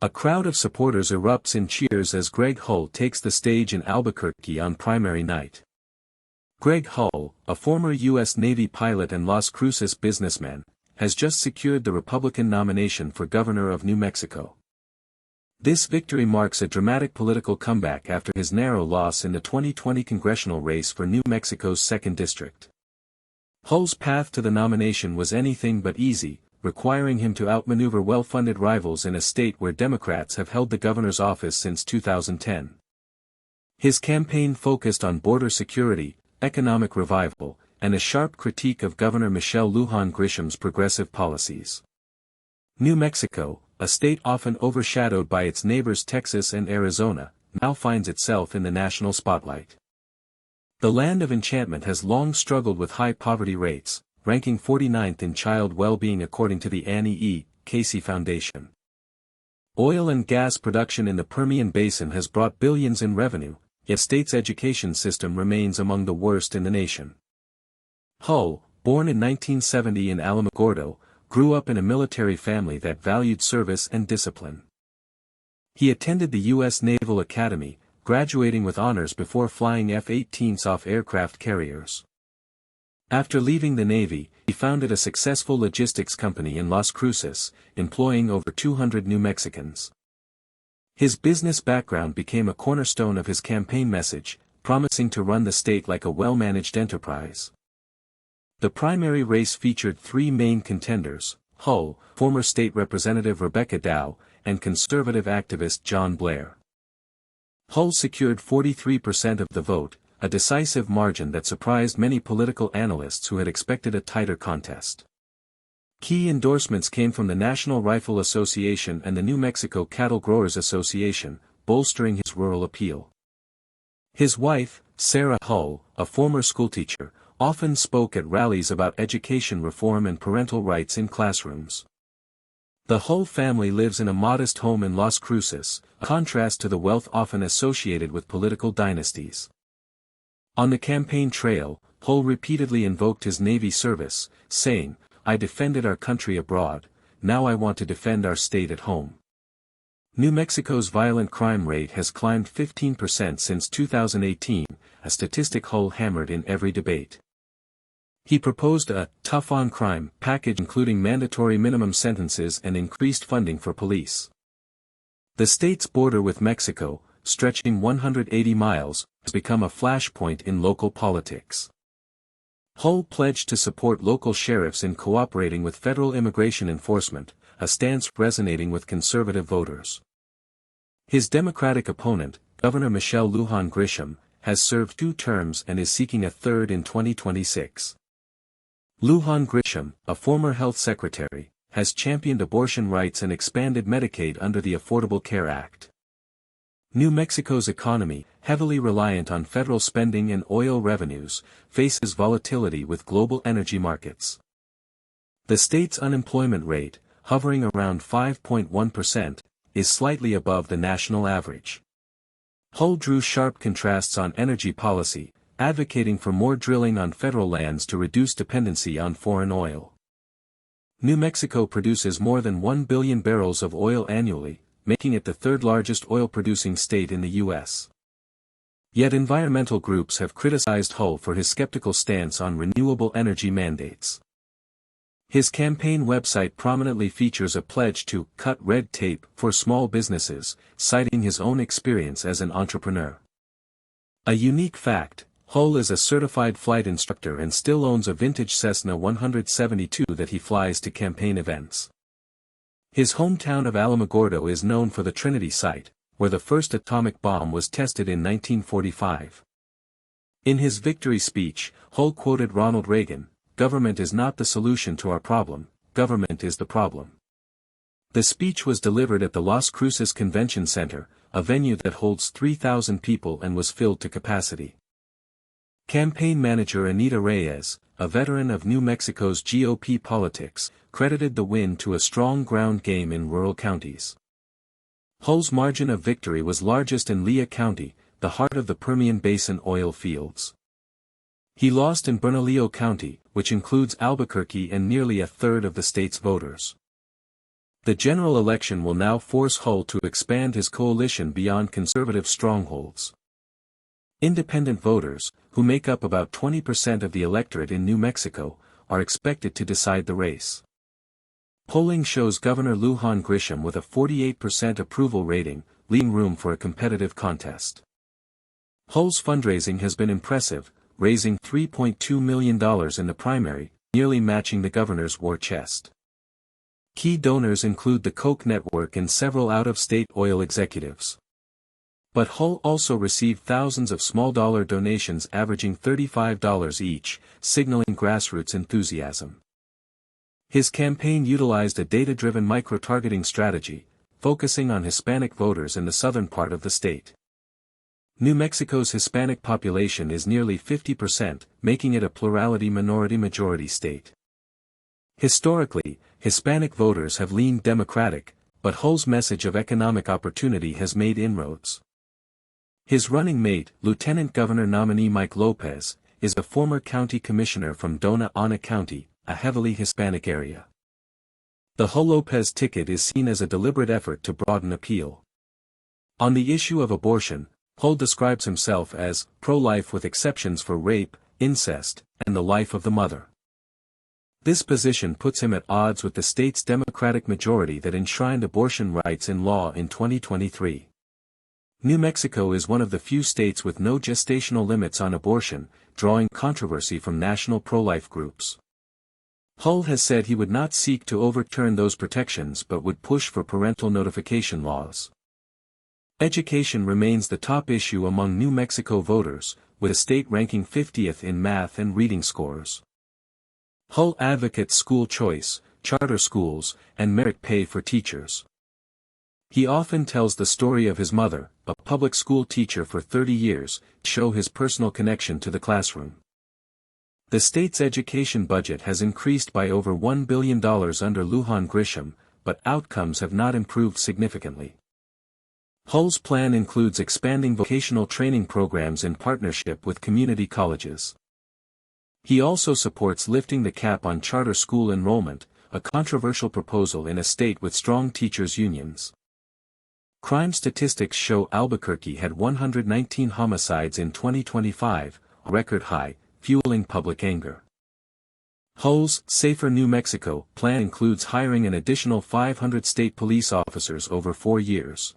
A crowd of supporters erupts in cheers as Greg Hull takes the stage in Albuquerque on primary night. Greg Hull, a former U.S. Navy pilot and Las Cruces businessman, has just secured the Republican nomination for governor of New Mexico. This victory marks a dramatic political comeback after his narrow loss in the 2020 congressional race for New Mexico's 2nd District. Hull's path to the nomination was anything but easy, requiring him to outmaneuver well-funded rivals in a state where Democrats have held the governor's office since 2010. His campaign focused on border security, economic revival, and a sharp critique of Governor Michelle Lujan Grisham's progressive policies. New Mexico, a state often overshadowed by its neighbors Texas and Arizona, now finds itself in the national spotlight. The land of enchantment has long struggled with high poverty rates, ranking 49th in child well-being according to the Annie E. Casey Foundation. Oil and gas production in the Permian Basin has brought billions in revenue, yet the state's education system remains among the worst in the nation. Hull, born in 1970 in Alamogordo, grew up in a military family that valued service and discipline. He attended the U.S. Naval Academy, graduating with honors before flying F-18s off aircraft carriers. After leaving the Navy, he founded a successful logistics company in Las Cruces, employing over 200 New Mexicans. His business background became a cornerstone of his campaign message, promising to run the state like a well-managed enterprise. The primary race featured 3 main contenders: Hull, former state representative Rebecca Dow, and conservative activist John Blair. Hull secured 43% of the vote, a decisive margin that surprised many political analysts who had expected a tighter contest. Key endorsements came from the National Rifle Association and the New Mexico Cattle Growers Association, bolstering his rural appeal. His wife, Sarah Hull, a former schoolteacher, often spoke at rallies about education reform and parental rights in classrooms. The Hull family lives in a modest home in Las Cruces, a contrast to the wealth often associated with political dynasties. On the campaign trail, Hull repeatedly invoked his Navy service, saying, "I defended our country abroad, now I want to defend our state at home." New Mexico's violent crime rate has climbed 15% since 2018, a statistic Hull hammered in every debate. He proposed a tough-on-crime package including mandatory minimum sentences and increased funding for police. The state's border with Mexico, stretching 180 miles, has become a flashpoint in local politics. Hull pledged to support local sheriffs in cooperating with federal immigration enforcement, a stance resonating with conservative voters. His Democratic opponent, Governor Michelle Lujan Grisham, has served 2 terms and is seeking a 3rd in 2026. Lujan Grisham, a former health secretary, has championed abortion rights and expanded Medicaid under the Affordable Care Act. New Mexico's economy, heavily reliant on federal spending and oil revenues, faces volatility with global energy markets. The state's unemployment rate, hovering around 5.1%, is slightly above the national average. Hull drew sharp contrasts on energy policy, advocating for more drilling on federal lands to reduce dependency on foreign oil. New Mexico produces more than 1 billion barrels of oil annually, making it the 3rd largest oil-producing state in the U.S. Yet environmental groups have criticized Hull for his skeptical stance on renewable energy mandates. His campaign website prominently features a pledge to cut red tape for small businesses, citing his own experience as an entrepreneur. A unique fact: Hull is a certified flight instructor and still owns a vintage Cessna 172 that he flies to campaign events. His hometown of Alamogordo is known for the Trinity site, where the first atomic bomb was tested in 1945. In his victory speech, Hull quoted Ronald Reagan, "Government is not the solution to our problem, government is the problem." The speech was delivered at the Las Cruces Convention Center, a venue that holds 3,000 people and was filled to capacity. Campaign manager Anita Reyes, a veteran of New Mexico's GOP politics, credited the win to a strong ground game in rural counties. Hull's margin of victory was largest in Lea County, the heart of the Permian Basin oil fields. He lost in Bernalillo County, which includes Albuquerque and nearly a 1/3 of the state's voters. The general election will now force Hull to expand his coalition beyond conservative strongholds. Independent voters, who make up about 20% of the electorate in New Mexico, are expected to decide the race. Polling shows Governor Lujan Grisham with a 48% approval rating, leaving room for a competitive contest. Hull's fundraising has been impressive, raising $3.2 million in the primary, nearly matching the governor's war chest. Key donors include the Koch network and several out-of-state oil executives. But Hull also received thousands of small-dollar donations averaging $35 each, signaling grassroots enthusiasm. His campaign utilized a data-driven micro-targeting strategy, focusing on Hispanic voters in the southern part of the state. New Mexico's Hispanic population is nearly 50%, making it a plurality minority-majority state. Historically, Hispanic voters have leaned Democratic, but Hull's message of economic opportunity has made inroads. His running mate, Lieutenant Governor nominee Mike Lopez, is a former county commissioner from Dona Ana County, a heavily Hispanic area. The Hull-Lopez ticket is seen as a deliberate effort to broaden appeal. On the issue of abortion, Hull describes himself as pro-life with exceptions for rape, incest, and the life of the mother. This position puts him at odds with the state's Democratic majority that enshrined abortion rights in law in 2023. New Mexico is one of the few states with no gestational limits on abortion, drawing controversy from national pro-life groups. Hull has said he would not seek to overturn those protections but would push for parental notification laws. Education remains the top issue among New Mexico voters, with the state ranking 50th in math and reading scores. Hull advocates school choice, charter schools, and merit pay for teachers. He often tells the story of his mother, a public school teacher for 30 years, to show his personal connection to the classroom. The state's education budget has increased by over $1 billion under Lujan Grisham, but outcomes have not improved significantly. Hull's plan includes expanding vocational training programs in partnership with community colleges. He also supports lifting the cap on charter school enrollment, a controversial proposal in a state with strong teachers' unions. Crime statistics show Albuquerque had 119 homicides in 2025, a record high, fueling public anger. Hull's Safer New Mexico plan includes hiring an additional 500 state police officers over 4 years.